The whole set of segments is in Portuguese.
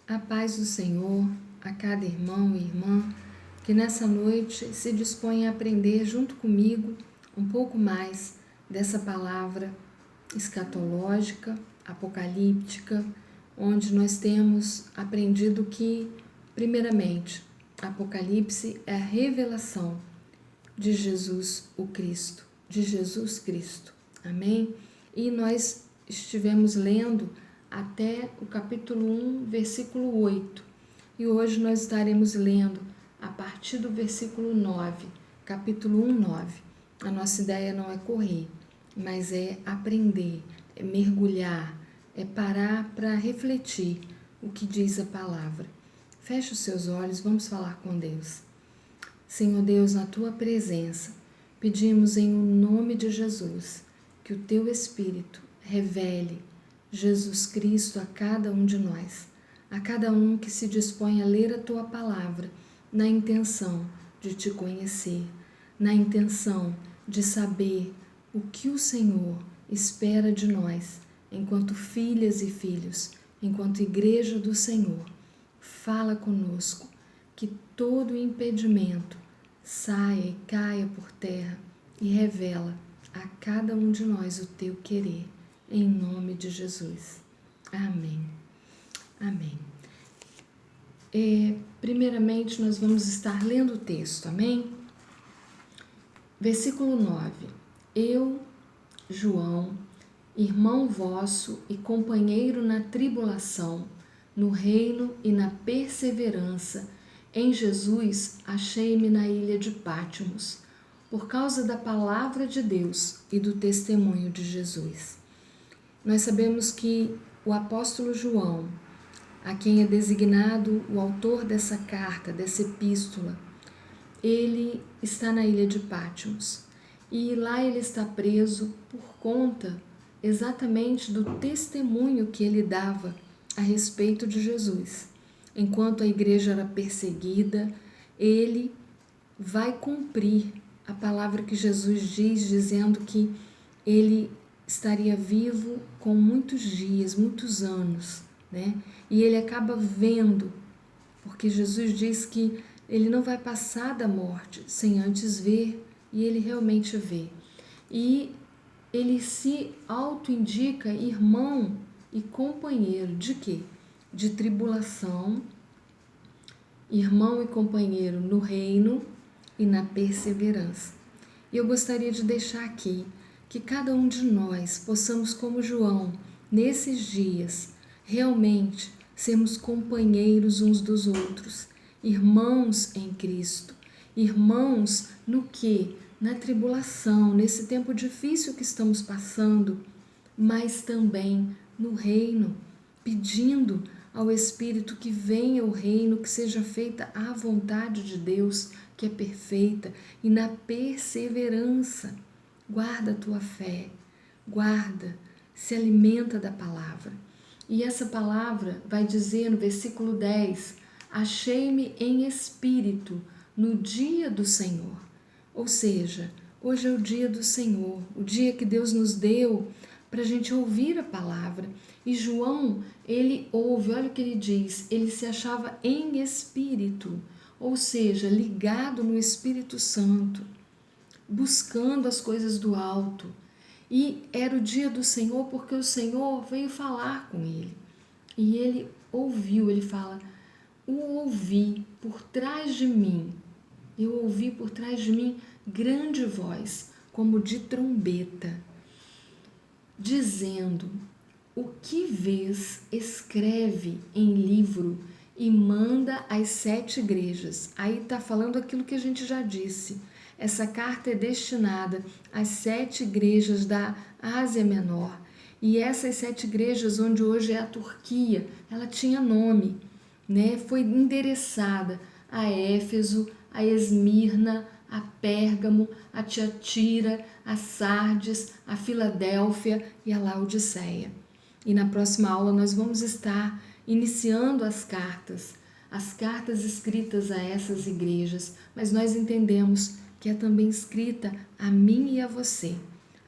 A paz do Senhor a cada irmão e irmã que nessa noite se dispõe a aprender junto comigo um pouco mais dessa palavra escatológica, apocalíptica, onde nós temos aprendido que, primeiramente, Apocalipse é a revelação de Jesus o Cristo, de Jesus Cristo. Amém? E nós estivemos lendo até o capítulo 1, versículo 8. E hoje nós estaremos lendo a partir do versículo 9, capítulo 1, 9. A nossa ideia não é correr, mas é aprender, é mergulhar, é parar para refletir o que diz a palavra. Feche os seus olhos, vamos falar com Deus. Senhor Deus, na Tua presença, pedimos em nome de Jesus que o Teu Espírito revele Jesus Cristo a cada um de nós, a cada um que se dispõe a ler a Tua palavra na intenção de Te conhecer, na intenção de saber o que o Senhor espera de nós, enquanto filhas e filhos, enquanto igreja do Senhor. Fala conosco, que todo impedimento saia e caia por terra e revela a cada um de nós o Teu querer, em nome de Jesus. Amém. Amém. Primeiramente, nós vamos estar lendo o texto, amém? Versículo 9. Eu, João, irmão vosso e companheiro na tribulação, no reino e na perseverança, em Jesus achei-me na ilha de Pátimos, por causa da palavra de Deus e do testemunho de Jesus. Nós sabemos que o apóstolo João, a quem é designado o autor dessa carta, dessa epístola, ele está na ilha de Pátimos e lá ele está preso por conta exatamente do testemunho que ele dava a respeito de Jesus. Enquanto a igreja era perseguida, ele vai cumprir a palavra que Jesus diz, dizendo que ele estaria vivo com muitos dias, muitos anos, né? E ele acaba vendo, porque Jesus diz que ele não vai passar da morte sem antes ver, e ele realmente vê. E ele se auto-indica irmão e companheiro de quê? De tribulação, irmão e companheiro no reino e na perseverança. E eu gostaria de deixar aqui que cada um de nós possamos, como João, nesses dias, realmente sermos companheiros uns dos outros, irmãos em Cristo, irmãos no que? Na tribulação, nesse tempo difícil que estamos passando, mas também no reino, pedindo ao Espírito que venha o reino, que seja feita a vontade de Deus, que é perfeita, e na perseverança. Guarda a tua fé, guarda, se alimenta da palavra. E essa palavra vai dizer no versículo 10, achei-me em espírito no dia do Senhor. Ou seja, hoje é o dia do Senhor, o dia que Deus nos deu para a gente ouvir a palavra. E João, ele ouve, olha o que ele diz, ele se achava em espírito, ou seja, ligado no Espírito Santo, buscando as coisas do alto. E era o dia do Senhor porque o Senhor veio falar com ele. E ele ouviu, ele fala, o ouvi por trás de mim. Eu ouvi por trás de mim grande voz, como de trombeta, dizendo, o que vês, escreve em livro e manda às 7 igrejas. Aí está falando aquilo que a gente já disse. Essa carta é destinada às 7 igrejas da Ásia Menor. E essas 7 igrejas, onde hoje é a Turquia, ela tinha nome, né? Foi endereçada a Éfeso, a Esmirna, a Pérgamo, a Tiatira, a Sardes, a Filadélfia e a Laodiceia. E na próxima aula nós vamos estar iniciando as cartas escritas a essas igrejas, mas nós entendemos que é também escrita a mim e a você,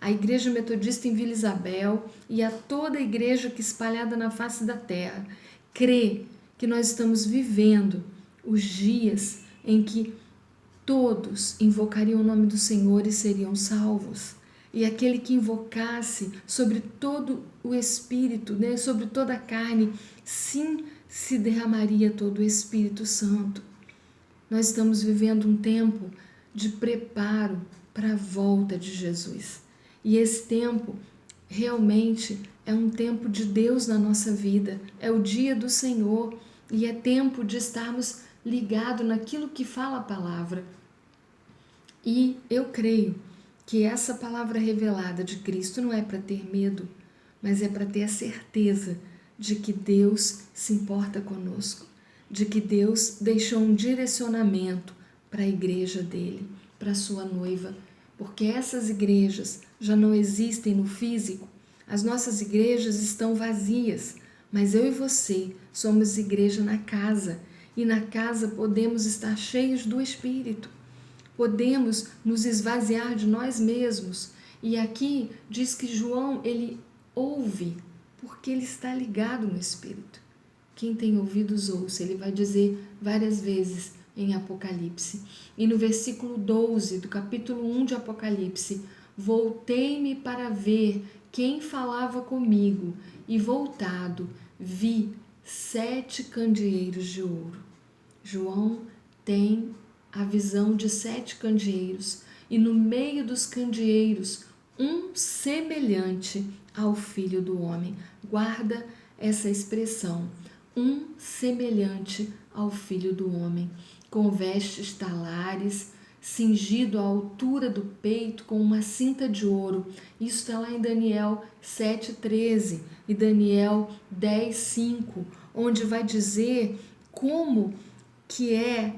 a Igreja Metodista em Vila Isabel e a toda a igreja que espalhada na face da terra, crê que nós estamos vivendo os dias em que todos invocariam o nome do Senhor e seriam salvos. E aquele que invocasse sobre todo o Espírito, né, sobre toda a carne, sim, se derramaria todo o Espírito Santo. Nós estamos vivendo um tempo de preparo para a volta de Jesus. E esse tempo realmente é um tempo de Deus na nossa vida, é o dia do Senhor e é tempo de estarmos ligados naquilo que fala a palavra. E eu creio que essa palavra revelada de Cristo não é para ter medo, mas é para ter a certeza de que Deus se importa conosco, de que Deus deixou um direcionamento para a igreja dele, para a sua noiva, porque essas igrejas já não existem no físico, as nossas igrejas estão vazias, mas eu e você somos igreja na casa, e na casa podemos estar cheios do Espírito, podemos nos esvaziar de nós mesmos. E aqui diz que João, ele ouve, porque ele está ligado no Espírito. Quem tem ouvidos ouça, ele vai dizer várias vezes em Apocalipse. E no versículo 12 do capítulo 1 de Apocalipse, voltei-me para ver quem falava comigo, e voltado, vi 7 candeeiros de ouro. João tem a visão de 7 candeeiros, e no meio dos candeeiros, um semelhante ao Filho do Homem. Guarda essa expressão, um semelhante ao Filho do Homem, com vestes talares, cingido à altura do peito com uma cinta de ouro. Isso está lá em Daniel 7,13 e Daniel 10,5, onde vai dizer como que é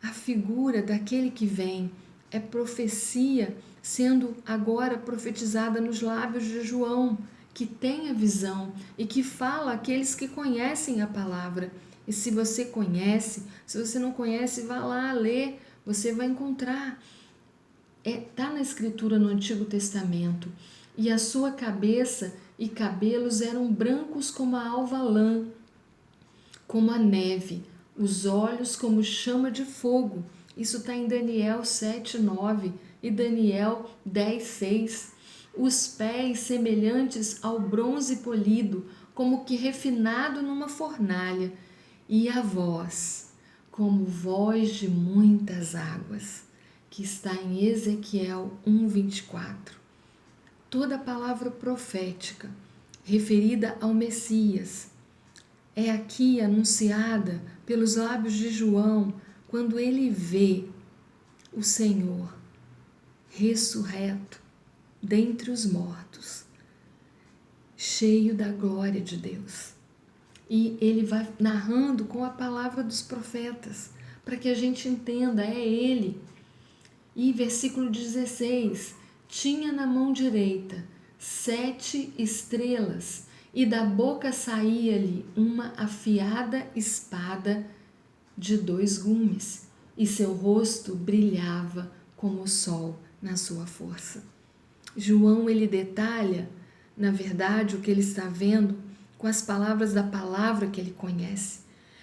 a figura daquele que vem. É profecia sendo agora profetizada nos lábios de João, que tem a visão e que fala àqueles que conhecem a palavra. E se você conhece, se você não conhece, vá lá ler, você vai encontrar. Está na escritura no Antigo Testamento. E a sua cabeça e cabelos eram brancos como a alva lã, como a neve, os olhos como chama de fogo. Isso está em Daniel 7,9 e Daniel 10,6. Os pés semelhantes ao bronze polido, como que refinado numa fornalha, e a voz, como voz de muitas águas, que está em Ezequiel 1,24. Toda palavra profética referida ao Messias é aqui anunciada pelos lábios de João quando ele vê o Senhor ressurreto dentre os mortos, cheio da glória de Deus. E ele vai narrando com a palavra dos profetas, para que a gente entenda, é ele. E versículo 16, tinha na mão direita 7 estrelas, e da boca saía-lhe uma afiada espada de 2 gumes, e seu rosto brilhava como o sol na sua força. João, ele detalha, na verdade, o que ele está vendo com as palavras da palavra que ele conhece.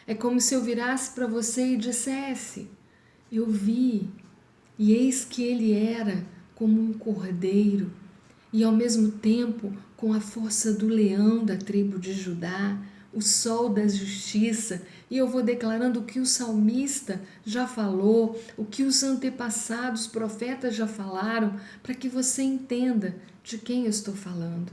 É como se eu virasse para você e dissesse, eu vi, e eis que ele era como um cordeiro, e ao mesmo tempo com a força do leão da tribo de Judá, o sol da justiça, e eu vou declarando o que o salmista já falou, o que os antepassados profetas já falaram, para que você entenda de quem eu estou falando.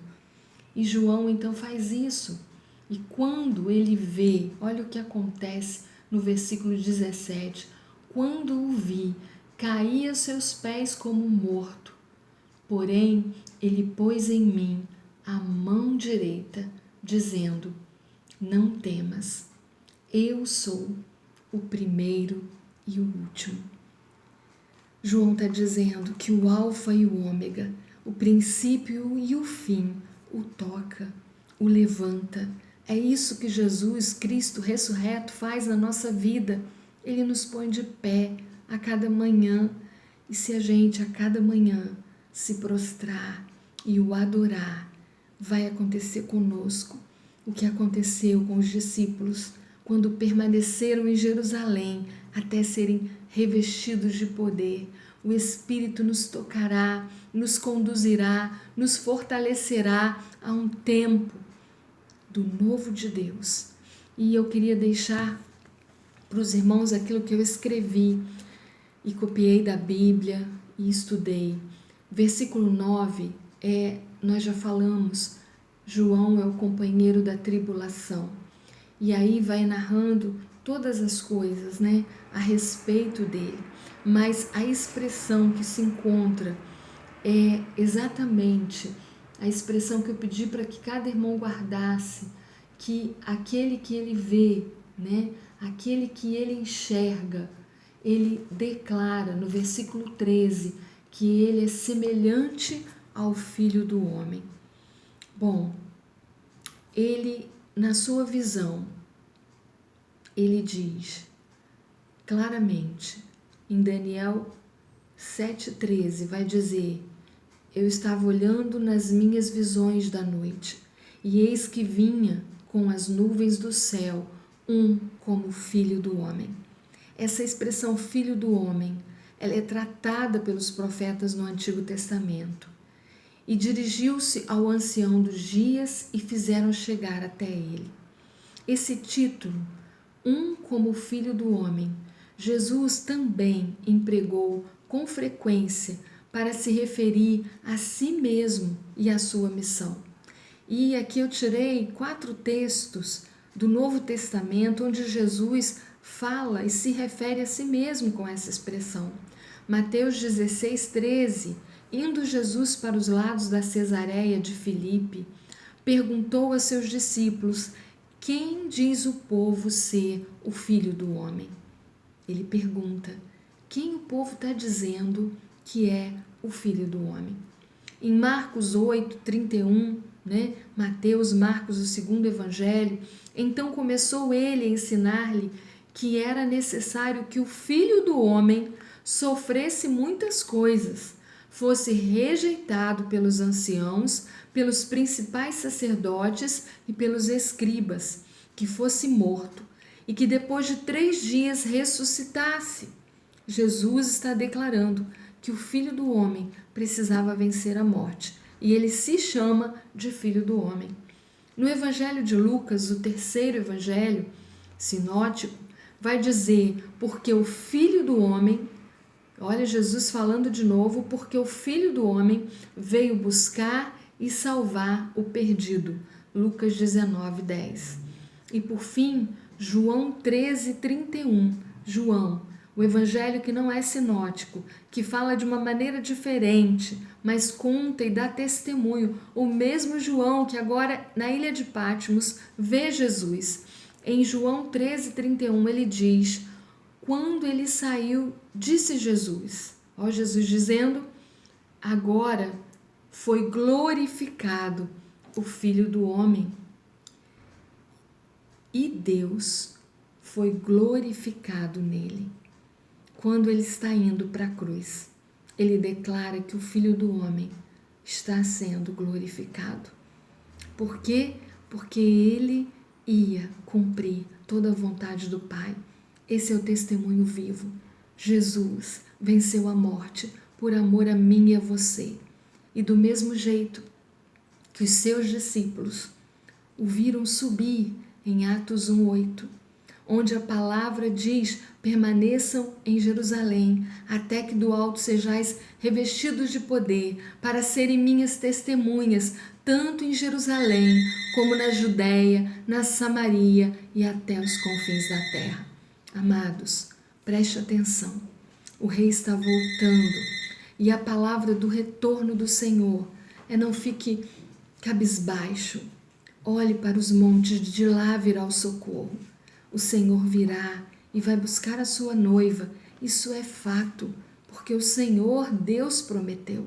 E João então faz isso. E quando ele vê, olha o que acontece no versículo 17, quando o vi, caí aos seus pés como morto. Porém, ele pôs em mim a mão direita, dizendo, não temas, eu sou o primeiro e o último. João está dizendo que o alfa e o ômega, o princípio e o fim, o toca, o levanta. É isso que Jesus, Cristo ressurreto, faz na nossa vida. Ele nos põe de pé a cada manhã. E se a gente a cada manhã se prostrar e o adorar, vai acontecer conosco o que aconteceu com os discípulos quando permaneceram em Jerusalém até serem revestidos de poder. O Espírito nos tocará, nos conduzirá, nos fortalecerá a um tempo do novo de Deus. E eu queria deixar para os irmãos aquilo que eu escrevi e copiei da Bíblia e estudei. Versículo 9 nós já falamos, João é o companheiro da tribulação. E aí vai narrando todas as coisas, né, a respeito dele. Mas a expressão que se encontra é exatamente a expressão que eu pedi para que cada irmão guardasse, que aquele que ele vê, né, aquele que ele enxerga, ele declara no versículo 13 que ele é semelhante ao Filho do Homem. Bom, ele, na sua visão, ele diz claramente, em Daniel 7,13, vai dizer: eu estava olhando nas minhas visões da noite, e eis que vinha com as nuvens do céu como Filho do Homem. Essa expressão Filho do Homem, ela é tratada pelos profetas no Antigo Testamento. E dirigiu-se ao ancião dos dias e fizeram chegar até ele. Esse título, como Filho do Homem, Jesus também empregou com frequência para se referir a si mesmo e à sua missão. E aqui eu tirei 4 textos do Novo Testamento onde Jesus fala e se refere a si mesmo com essa expressão. Mateus 16:13, indo Jesus para os lados da Cesareia de Filipe, perguntou a seus discípulos: quem diz o povo ser o Filho do Homem? Ele pergunta: quem o povo está dizendo que é o Filho do Homem? Em Marcos 8:31, né? Marcos, o segundo evangelho, então começou ele a ensinar-lhe que era necessário que o Filho do Homem sofresse muitas coisas, fosse rejeitado pelos anciãos, pelos principais sacerdotes e pelos escribas, que fosse morto e que depois de 3 dias ressuscitasse. Jesus está declarando que o Filho do Homem precisava vencer a morte e ele se chama de Filho do Homem. No Evangelho de Lucas, o terceiro evangelho sinótico, vai dizer: porque o Filho do Homem, olha Jesus falando de novo, porque o Filho do Homem veio buscar e salvar o perdido. Lucas 19:10. E por fim, João 13:31. João, o evangelho que não é sinótico, que fala de uma maneira diferente, mas conta e dá testemunho. O mesmo João que agora na ilha de Patmos vê Jesus. Em João 13:31 ele diz: quando ele saiu, disse Jesus, ó Jesus dizendo, agora foi glorificado o Filho do Homem. E Deus foi glorificado nele. Quando ele está indo para a cruz, ele declara que o Filho do Homem está sendo glorificado. Por quê? Porque ele ia cumprir toda a vontade do Pai. Esse é o testemunho vivo. Jesus venceu a morte por amor a mim e a você. E do mesmo jeito que os seus discípulos o viram subir em Atos 1:8, onde a palavra diz: permaneçam em Jerusalém, até que do alto sejais revestidos de poder, para serem minhas testemunhas, tanto em Jerusalém, como na Judéia, na Samaria e até os confins da terra. Amados, preste atenção. O rei está voltando e a palavra do retorno do Senhor não fique cabisbaixo. Olhe para os montes, de lá virá o socorro. O Senhor virá e vai buscar a sua noiva. Isso é fato, porque o Senhor, Deus, prometeu.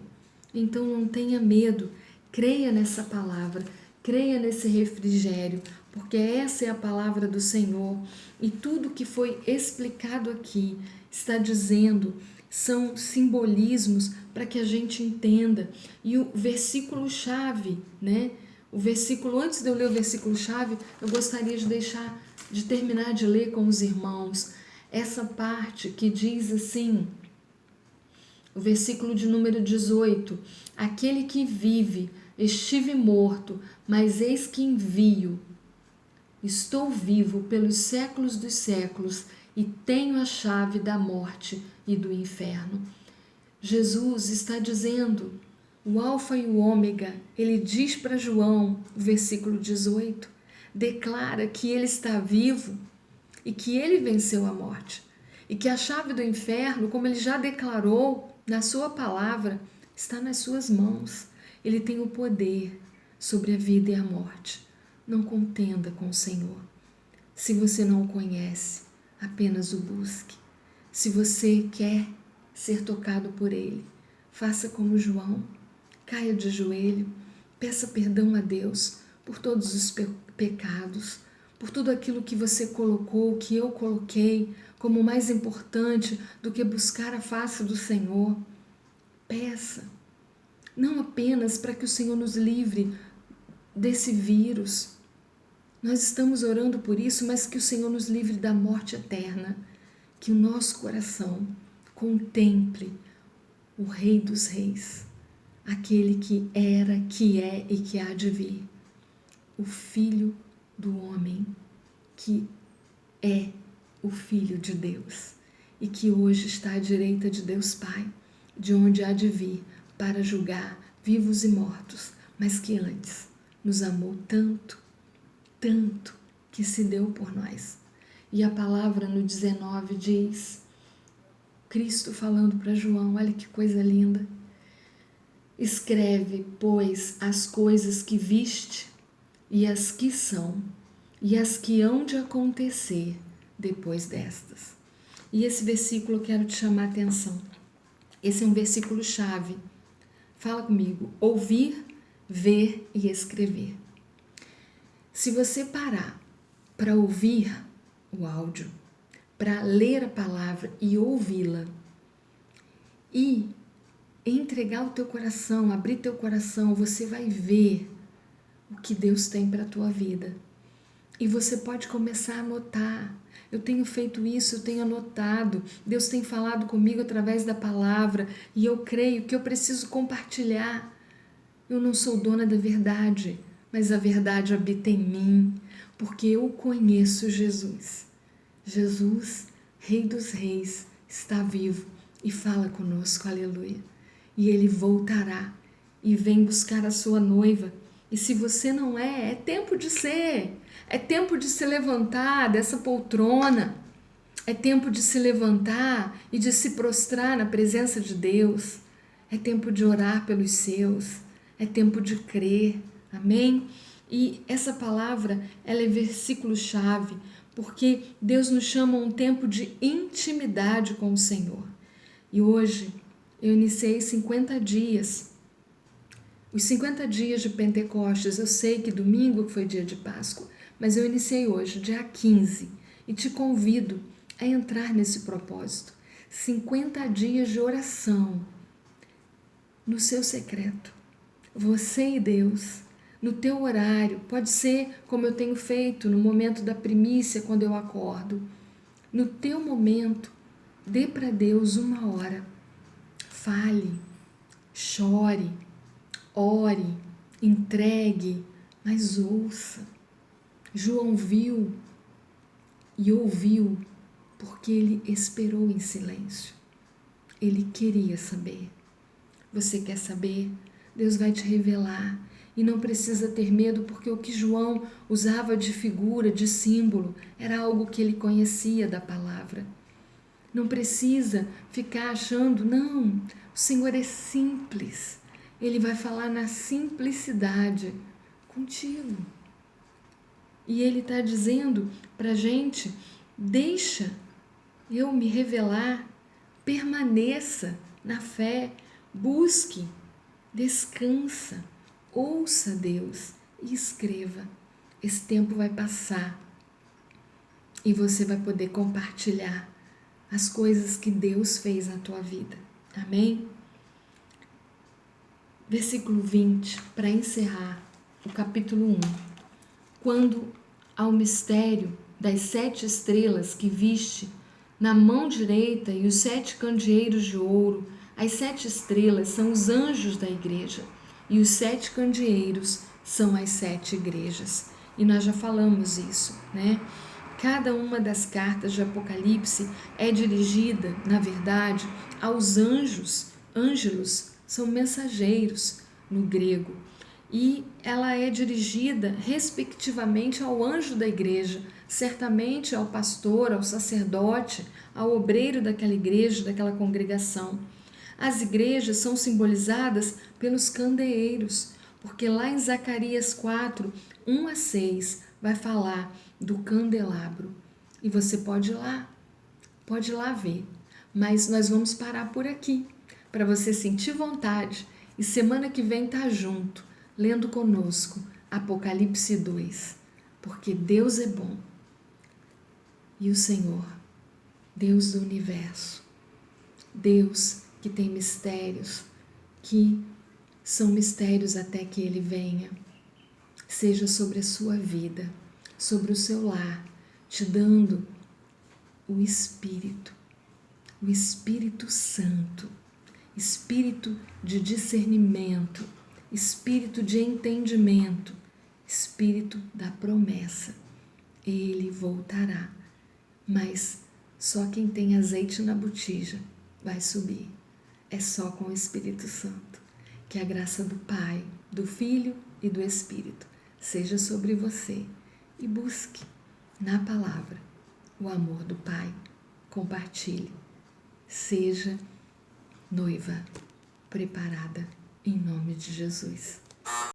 Então não tenha medo, creia nessa palavra, creia nesse refrigério, porque essa é a palavra do Senhor. E tudo que foi explicado aqui está dizendo, são simbolismos para que a gente entenda. E o versículo-chave, né? O versículo, antes de eu ler o versículo-chave, eu gostaria de deixar de terminar de ler com os irmãos essa parte que diz assim, o versículo de número 18: aquele que vive, estive morto, mas eis que envio. Estou vivo pelos séculos dos séculos e tenho a chave da morte e do inferno. Jesus está dizendo, o alfa e o ômega, ele diz para João, versículo 18, declara que ele está vivo e que ele venceu a morte. E que a chave do inferno, como ele já declarou na sua palavra, está nas suas mãos. Ele tem o poder sobre a vida e a morte. Não contenda com o Senhor. Se você não o conhece, apenas o busque. Se você quer ser tocado por ele, faça como João, caia de joelho, peça perdão a Deus por todos os pecados, por tudo aquilo que você colocou, que eu coloquei como mais importante do que buscar a face do Senhor. Peça, não apenas para que o Senhor nos livre desse vírus. Nós estamos orando por isso, mas que o Senhor nos livre da morte eterna. Que o nosso coração contemple o Rei dos Reis, aquele que era, que é e que há de vir, o Filho do homem, que é o Filho de Deus e que hoje está à direita de Deus Pai, de onde há de vir para julgar vivos e mortos, mas que antes nos amou tanto, tanto, que se deu por nós. E a palavra no 19 diz, Cristo falando para João, olha que coisa linda, escreve, pois, as coisas que viste e as que são e as que hão de acontecer depois destas. E esse versículo eu quero te chamar a atenção. Esse é um versículo chave. Fala comigo, ouvir, ver e escrever. Se você parar para ouvir o áudio, para ler a palavra e ouvi-la, e entregar o teu coração, abrir teu coração, você vai ver o que Deus tem para a tua vida. E você pode começar a anotar. Eu tenho feito isso, eu tenho anotado. Deus tem falado comigo através da palavra e eu creio que eu preciso compartilhar. Eu não sou dona da verdade, mas a verdade habita em mim, porque eu conheço Jesus. Jesus, Rei dos Reis, está vivo e fala conosco, aleluia. E ele voltará e vem buscar a sua noiva. E se você não é tempo de ser. É tempo de se levantar dessa poltrona. É tempo de se levantar e de se prostrar na presença de Deus. É tempo de orar pelos seus. É tempo de crer. Amém? E essa palavra, ela é versículo-chave, porque Deus nos chama a um tempo de intimidade com o Senhor. E hoje eu iniciei 50 dias. Os 50 dias de Pentecostes, eu sei que domingo foi dia de Páscoa, mas eu iniciei hoje, dia 15, e te convido a entrar nesse propósito. 50 dias de oração no seu secreto. Você e Deus, no teu horário, pode ser como eu tenho feito no momento da primícia, quando eu acordo. No teu momento, dê para Deus 1 hora. Fale, chore, ore, entregue, mas ouça. João viu e ouviu porque ele esperou em silêncio. Ele queria saber. Você quer saber? Deus vai te revelar. E não precisa ter medo, porque o que João usava de figura, de símbolo, era algo que ele conhecia da palavra. Não precisa ficar achando, não, o Senhor é simples. Ele vai falar na simplicidade contigo. E Ele está dizendo para a gente, deixa eu me revelar, permaneça na fé, busque, descansa, ouça Deus e escreva. Esse tempo vai passar e você vai poder compartilhar as coisas que Deus fez na tua vida. Amém? Versículo 20, para encerrar o capítulo 1. Quando ao mistério das 7 estrelas que viste na mão direita e os 7 candeeiros de ouro. As 7 estrelas são os anjos da igreja e os 7 candeeiros são as 7 igrejas. E nós já falamos isso, né? Cada uma das cartas de Apocalipse é dirigida, na verdade, aos anjos. Ângelos são mensageiros no grego. E ela é dirigida respectivamente ao anjo da igreja, certamente ao pastor, ao sacerdote, ao obreiro daquela igreja, daquela congregação. As igrejas são simbolizadas pelos candeeiros, porque lá em Zacarias 4, 1 a 6, vai falar do candelabro. E você pode ir lá ver. Mas nós vamos parar por aqui, para você sentir vontade e semana que vem tá junto, lendo conosco Apocalipse 2, porque Deus é bom. E o Senhor, Deus do universo, Deus que tem mistérios, que são mistérios até que Ele venha, seja sobre a sua vida, sobre o seu lar, te dando o Espírito Santo, Espírito de discernimento, Espírito de entendimento, Espírito da promessa. Ele voltará, mas só quem tem azeite na botija vai subir. É só com o Espírito Santo. Que a graça do Pai, do Filho e do Espírito seja sobre você e busque na palavra o amor do Pai. Compartilhe. Seja noiva preparada em nome de Jesus.